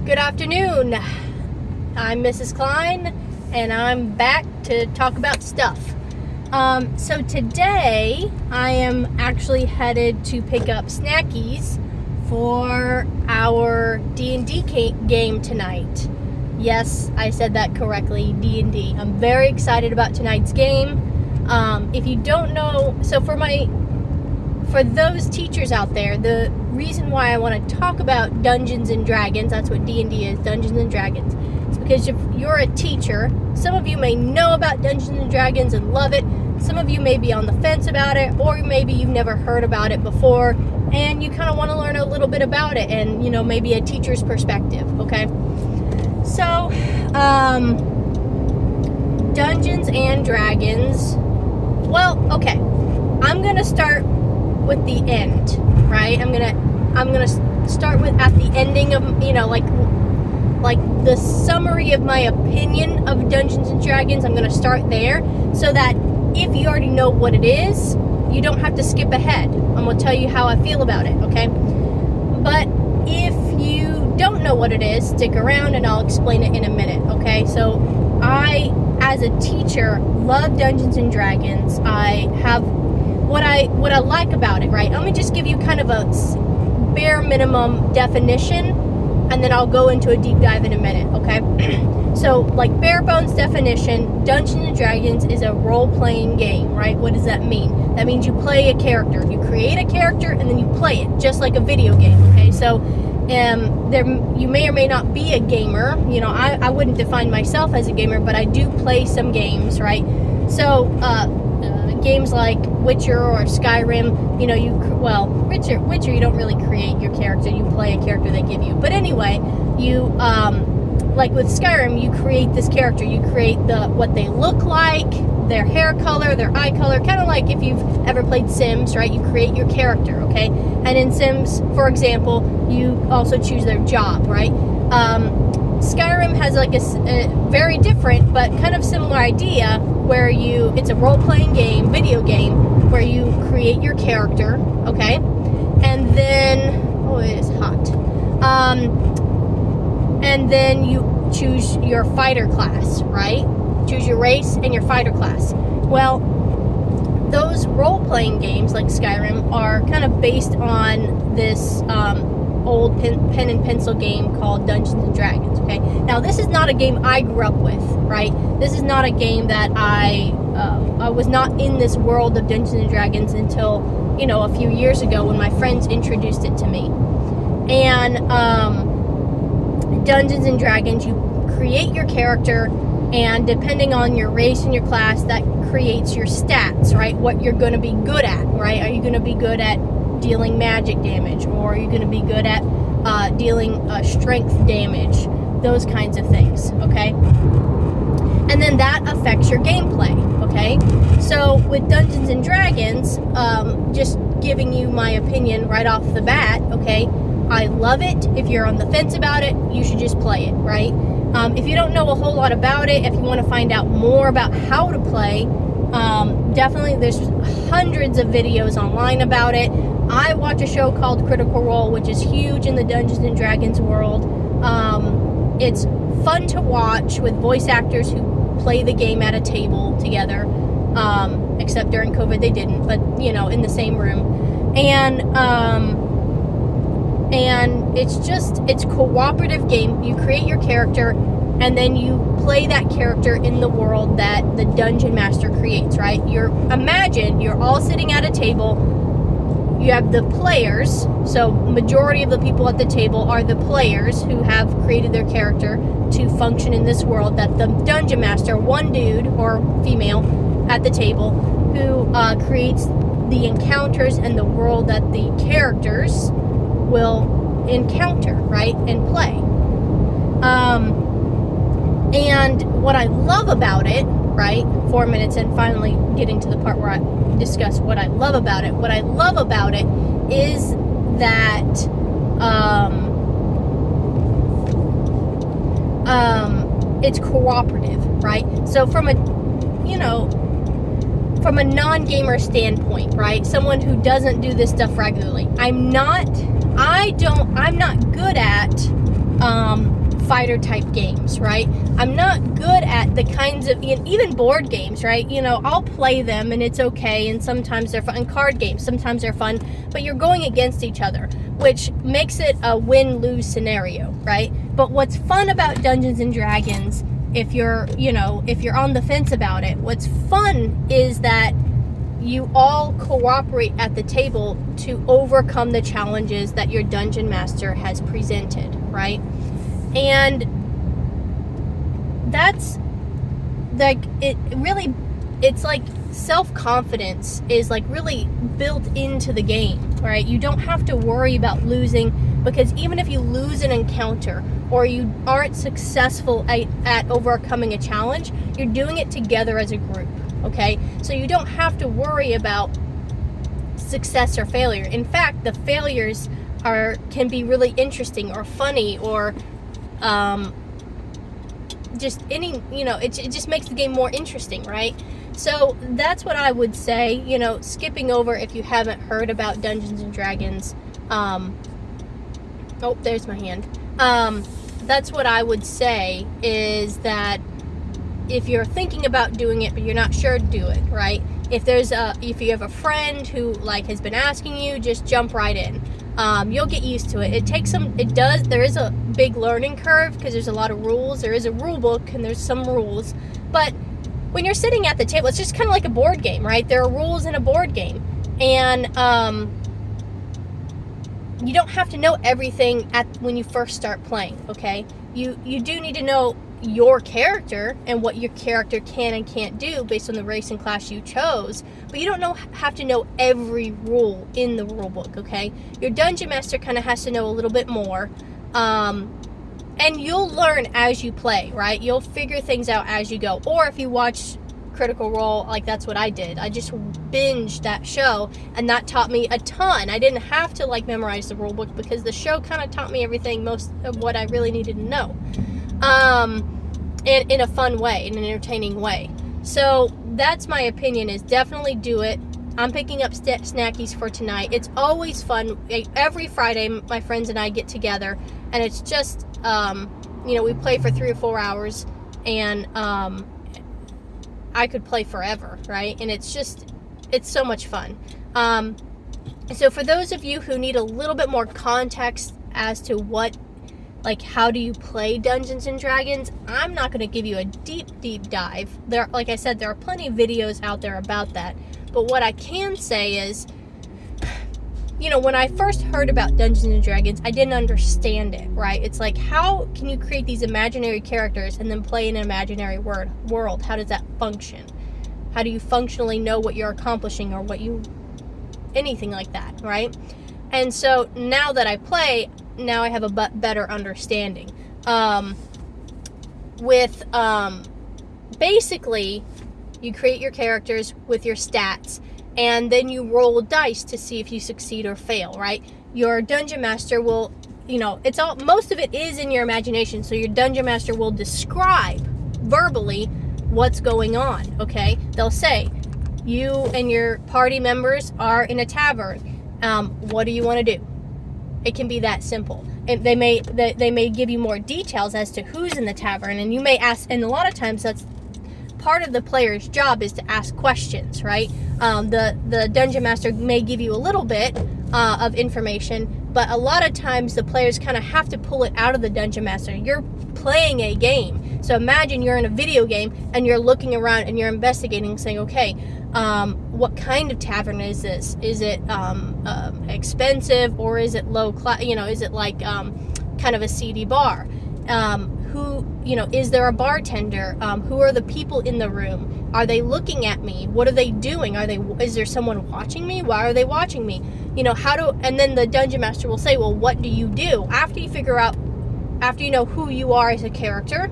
Good afternoon. I'm Mrs. Klein, and I'm back to talk about stuff. So today, I am actually headed to pick up snackies for our D&D game tonight. Yes, I said that correctly, D&D. I'm very excited about tonight's game. If you don't know, so for those teachers out there, the reason why I want to talk about Dungeons and Dragons, that's what D&D is, Dungeons and Dragons, is because if you're a teacher, some of you may know about Dungeons and Dragons and love it, some of you may be on the fence about it, or maybe you've never heard about it before, and you kind of want to learn a little bit about it, and, maybe a teacher's perspective, okay? So, Dungeons and Dragons, well, okay, I'm going to start with the end, right? I'm gonna start with at the ending of, like the summary of my opinion of Dungeons and Dragons. I'm gonna start there so that if you already know what it is, you don't have to skip ahead. I'm gonna tell you how I feel about it, okay? But if you don't know what it is, stick around and I'll explain it in a minute, okay? So I, as a teacher, love Dungeons and Dragons. I have what I like about it, right? Let me just give you kind of a bare minimum definition, and then I'll go into a deep dive in a minute, okay? So, like, bare bones definition, Dungeons and Dragons is a role-playing game, right? What does that mean? That means you play a character. You create a character, and then you play it, just like a video game, okay? So, you may or may not be a gamer. I wouldn't define myself as a gamer, but I do play some games, right? So, games like Witcher or Skyrim, Witcher, you don't really create your character, you play a character they give you. But anyway, like with Skyrim, you create this character, you create what they look like, their hair color, their eye color, kind of like if you've ever played Sims, right? You create your character, okay? And in Sims, for example, you also choose their job, right? Skyrim has like a very different but kind of similar idea where it's a role-playing game, video game, where you create your character, okay? And then, it is hot. And then you choose your fighter class, right? Choose your race and your fighter class. Well, those role-playing games like Skyrim are kind of based on this old pen and pencil game called Dungeons and Dragons, okay? Now, this is not a game I grew up with, right? This is not a game that I was not in this world of Dungeons and Dragons until, a few years ago when my friends introduced it to me. And Dungeons and Dragons, you create your character, and depending on your race and your class, that creates your stats, right? What you're going to be good at, right? Are you going to be good at dealing magic damage, or are you going to be good at dealing strength damage, those kinds of things, okay? And then that affects your gameplay, okay? So with Dungeons and Dragons, just giving you my opinion right off the bat, okay? I love it. If you're on the fence about it, you should just play it, right? If you don't know a whole lot about it, if you want to find out more about how to play, definitely there's hundreds of videos online about it. I watch a show called Critical Role, which is huge in the Dungeons and Dragons world. It's fun to watch with voice actors who play the game at a table together, except during COVID they didn't, but in the same room. And it's cooperative game. You create your character, and then you play that character in the world that the dungeon master creates, right? Imagine you're all sitting at a table. You have the players, so majority of the people at the table are the players who have created their character to function in this world that the dungeon master, one dude or female at the table, who creates the encounters and the world that the characters will encounter, right, and play. And what I love about it, right, 4 minutes in, finally getting to the part where I discuss what I love about it. What I love about it is that it's cooperative, right? So from a non-gamer standpoint, right? Someone who doesn't do this stuff regularly. I'm not good at fighter type games, right? I'm not good at the kinds of, even board games, right? I'll play them and it's okay, and sometimes they're fun. And card games, sometimes they're fun, but you're going against each other, which makes it a win-lose scenario, right? But what's fun about Dungeons and Dragons, if you're on the fence about it, what's fun is that you all cooperate at the table to overcome the challenges that your dungeon master has presented, right? And that's like, it's like self-confidence is like really built into the game, right? You don't have to worry about losing, because even if you lose an encounter or you aren't successful at overcoming a challenge, you're doing it together as a group. Okay, so you don't have to worry about success or failure. In fact, the failures can be really interesting or funny, or just any, it just makes the game more interesting, right? So that's what I would say. Skipping over if you haven't heard about Dungeons and Dragons. Oh, there's my hand. That's what I would say, is that if you're thinking about doing it but you're not sure, do it, right? If you have a friend who has been asking you, just jump right in. You'll get used to it. There is a big learning curve because there's a lot of rules. There is a rule book and there's some rules, but when you're sitting at the table, it's just kind of like a board game, right? There are rules in a board game, and you don't have to know everything when you first start playing, okay? You do need to know your character and what your character can and can't do based on the race and class you chose, but you don't have to know every rule in the rule book, okay? Your dungeon master kind of has to know a little bit more, and you'll learn as you play, right? You'll figure things out as you go. Or if you watch Critical Role, that's what I did. I just binged that show, and that taught me a ton. I didn't have to memorize the rule book, because the show kind of taught me everything, most of what I really needed to know. In a fun way, in an entertaining way. So that's my opinion, is definitely do it. I'm picking up snackies for tonight. It's always fun. Every Friday, my friends and I get together, and it's just, we play for 3 or 4 hours, and I could play forever, right? And it's so much fun. So for those of you who need a little bit more context as to how do you play Dungeons and Dragons, I'm not going to give you a deep dive. Like I said, there are plenty of videos out there about that. But what I can say is, when I first heard about Dungeons and Dragons, I didn't understand it, right? It's like, how can you create these imaginary characters and then play in an imaginary world? How does that function? How do you functionally know what you're accomplishing, or anything like that, right? And so now that I play, now I have a better understanding. Basically, you create your characters with your stats, and then you roll dice to see if you succeed or fail, right? Your dungeon master will, most of it is in your imagination, so your dungeon master will describe verbally what's going on, okay? They'll say, you and your party members are in a tavern. What do you want to do? It can be that simple. And they may give you more details as to who's in the tavern, and you may ask, and a lot of times that's part of the player's job, is to ask questions, right? The dungeon master may give you a little bit of information, but a lot of times the players kind of have to pull it out of the dungeon master. You're playing a game, so imagine you're in a video game and you're looking around and you're investigating, saying, okay, what kind of tavern is this? Is it expensive, or is it low class? Is it kind of a seedy bar? Is there a bartender? Who are the people in the room? Are they looking at me? What are they doing? Is there someone watching me? Why are they watching me? And then the dungeon master will say, well, what do you do? After you know who you are as a character,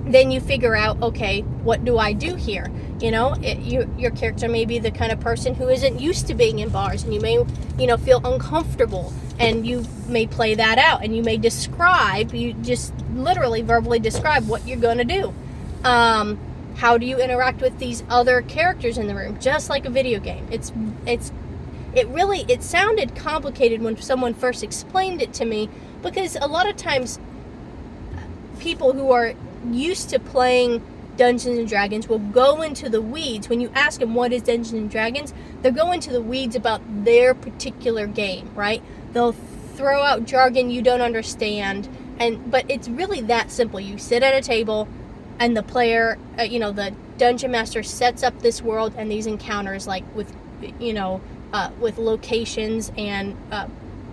then you figure out, okay, what do I do here? Your character may be the kind of person who isn't used to being in bars, and you may, feel uncomfortable, and you may play that out, and you may you just literally verbally describe what you're going to do. How do you interact with these other characters in the room? Just like a video game. It sounded complicated when someone first explained it to me, because a lot of times people who are used to playing Dungeons and Dragons will go into the weeds. When you ask them what is Dungeons and Dragons, they'll go into the weeds about their particular game, right? They'll throw out jargon you don't understand, but it's really that simple. You sit at a table, and the player, the dungeon master sets up this world and these encounters, like with locations and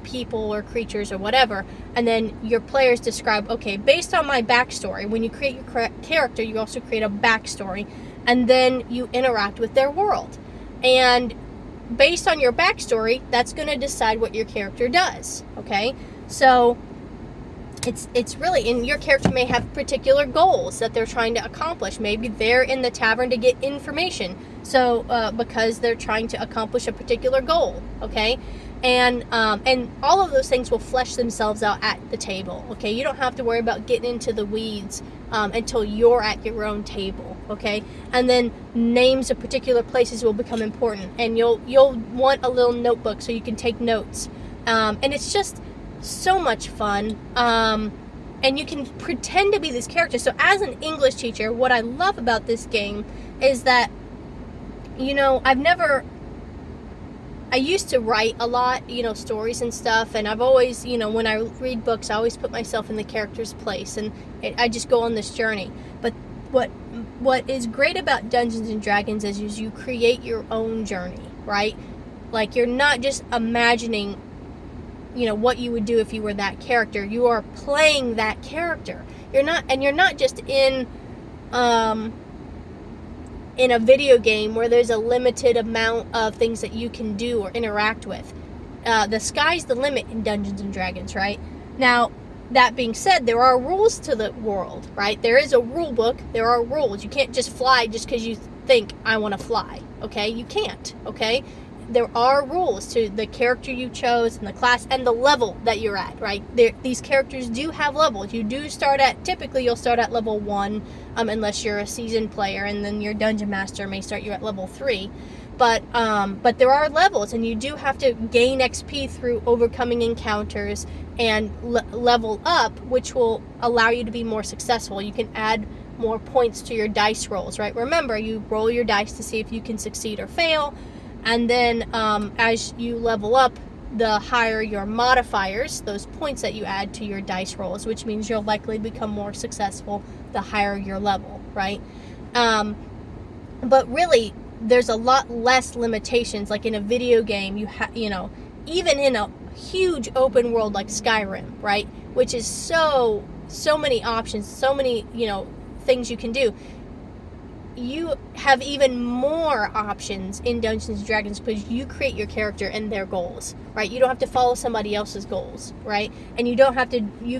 people or creatures or whatever, and then your players describe, okay, based on my backstory. When you create your character, you also create a backstory, and then you interact with their world, and based on your backstory, that's going to decide what your character does. Okay, so it's really, and your character may have particular goals that they're trying to accomplish. Maybe they're in the tavern to get information, so because they're trying to accomplish a particular goal. Okay, and all of those things will flesh themselves out at the table. Okay, you don't have to worry about getting into the weeds until you're at your own table. Okay, and then names of particular places will become important, and you'll want a little notebook so you can take notes, and it's just so much fun, and you can pretend to be this character. So as an English teacher, what I love about this game is that, I used to write a lot, stories and stuff, and I've always, when I read books, I always put myself in the character's place, and I just go on this journey. But what is great about Dungeons and Dragons is you create your own journey, right? Like, you're not just imagining what you would do if you were that character. You are playing that character. You're not just in a video game where there's a limited amount of things that you can do or interact with. The sky's the limit in Dungeons and Dragons, right? Now, that being said, there are rules to the world, right? There is a rule book. There are rules. You can't just fly just because you think, I want to fly, okay? You can't, okay? There are rules to the character you chose and the class and the level that you're at, right? These characters do have levels. You do typically you'll start at level 1, unless you're a seasoned player, and then your dungeon master may start you at level 3. But there are levels, and you do have to gain XP through overcoming encounters and level up, which will allow you to be more successful. You can add more points to your dice rolls, right? Remember, you roll your dice to see if you can succeed or fail. And then as you level up, the higher your modifiers, those points that you add to your dice rolls, which means you'll likely become more successful the higher your level, right? But really, there's a lot less limitations. Like in a video game, even in a huge open world like Skyrim, right? Which is so many options, so many, things you can do. You have even more options in Dungeons and Dragons because you create your character and their goals, right? You don't have to follow somebody else's goals, right? And you don't have to, you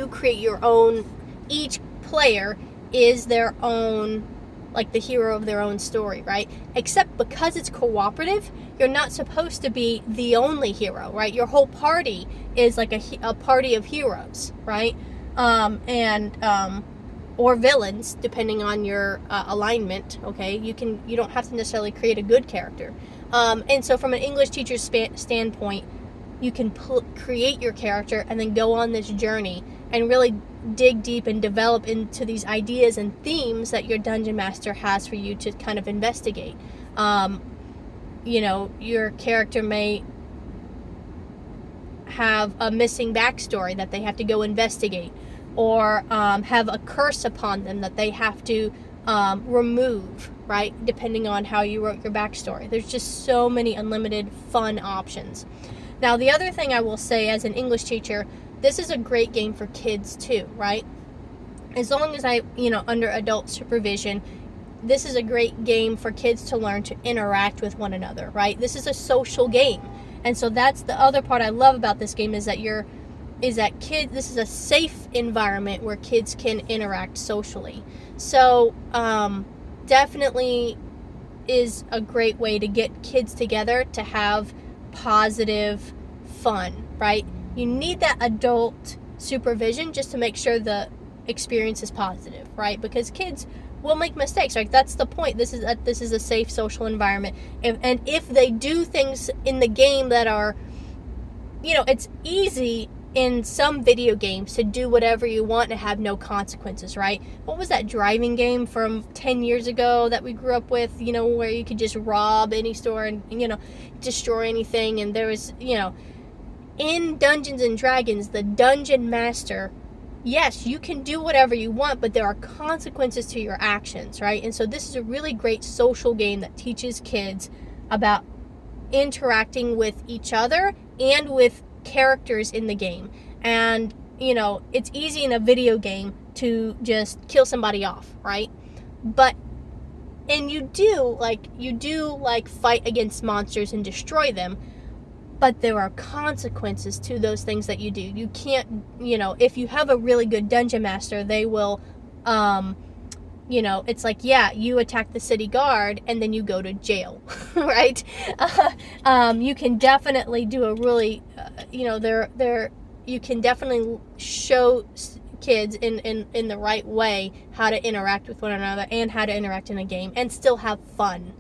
create your own. Each player is their own, like the hero of their own story, right? Except because it's cooperative, you're not supposed to be the only hero, right? Your whole party is like a party of heroes, right? Or villains, depending on your alignment. Okay, you don't have to necessarily create a good character. And so, from an English teacher's standpoint, you can create your character and then go on this journey and really dig deep and develop into these ideas and themes that your dungeon master has for you to kind of investigate. Your character may have a missing backstory that they have to go investigate, or have a curse upon them that they have to remove, right? Depending on how you wrote your backstory. There's just so many unlimited fun options. Now, the other thing I will say as an English teacher, this is a great game for kids too, right? As long as under adult supervision, this is a great game for kids to learn to interact with one another, right? This is a social game. And so that's the other part I love about this game, is that this is a safe environment where kids can interact socially. So definitely is a great way to get kids together to have positive fun, right? You need that adult supervision just to make sure the experience is positive, right? Because kids will make mistakes, right? That's the point. This is a safe social environment. And if they do things in the game that are, it's easy in some video games to do whatever you want and have no consequences, right? What was that driving game from 10 years ago that we grew up with, where you could just rob any store and, destroy anything? And there was, in Dungeons and Dragons, the dungeon master, yes, you can do whatever you want, but there are consequences to your actions, right? And so this is a really great social game that teaches kids about interacting with each other and with characters in the game. And it's easy in a video game to just kill somebody off, right? And you do fight against monsters and destroy them, but there are consequences to those things that you do. You can't, if you have a really good dungeon master, they will it's like, yeah, you attack the city guard and then you go to jail, right? You can definitely do a really, you can definitely show kids in the right way how to interact with one another and how to interact in a game and still have fun.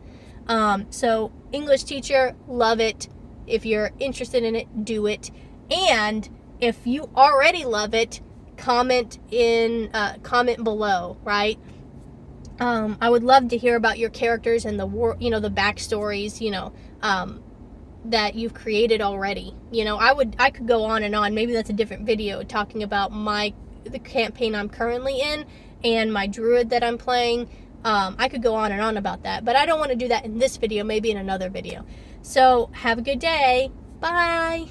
So English teacher, love it. If you're interested in it, do it. And if you already love it, comment below, right? I would love to hear about your characters and the the backstories, that you've created already. I could go on and on. Maybe that's a different video talking about the campaign I'm currently in and my druid that I'm playing. I could go on and on about that, but I don't want to do that in this video, maybe in another video. So have a good day. Bye.